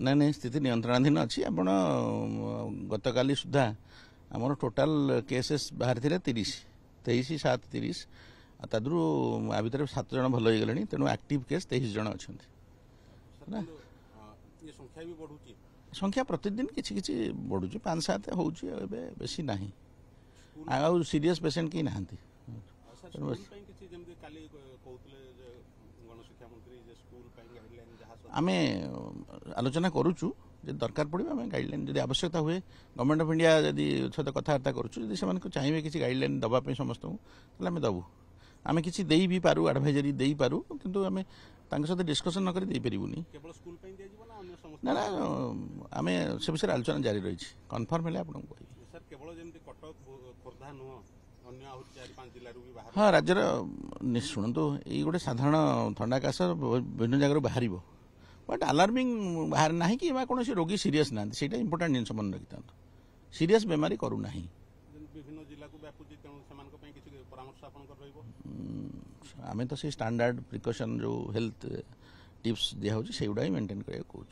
ना नहीं स्थिति नियंत्रणाधीन अच्छी आप गतकाली सुधा आमर टोटाल केसेस बाहर 23/7/30 तादू आ भितर 7 जन भल हो गले तेणु एक्टिव केस 23 जन अच्छा संख्या प्रतिदिन किसी बढ़ू 5-7 हो बेसी ना आ सीरीयस पेसेंट कहीं ना आम आलोचना करुचु दरकार पड़े आम गाइडलाइन जब आवश्यकता हुए गवर्नमेंट ऑफ इंडिया जदि सहित कथबार्ता करुचु चाहिए किसी गाइडलाइन दवाई समस्त आम दबू आम किसी दे भी पारू एडभाइजरी दे पारू किंतु आम सहित डिस्कसन नक दे पारूनी ना ना आम से विषय आलोचना जारी रही कन्फर्म है आपको हाँ राज्यर शुणु ये गोटे साधारण थंडा काश विभिन्न जगह बाहर बट अलार्मिंग बाहर ना कि कौन रोगी सीरीयस ना से इंपोर्टाट जिन मन रखी था सीरीयस बेमारी करूना आम तो से स्टैंडर्ड प्रिकॉशन जो हेल्थ टिप्स दिया से गुड़ा ही मेंटेन करा कहूँ।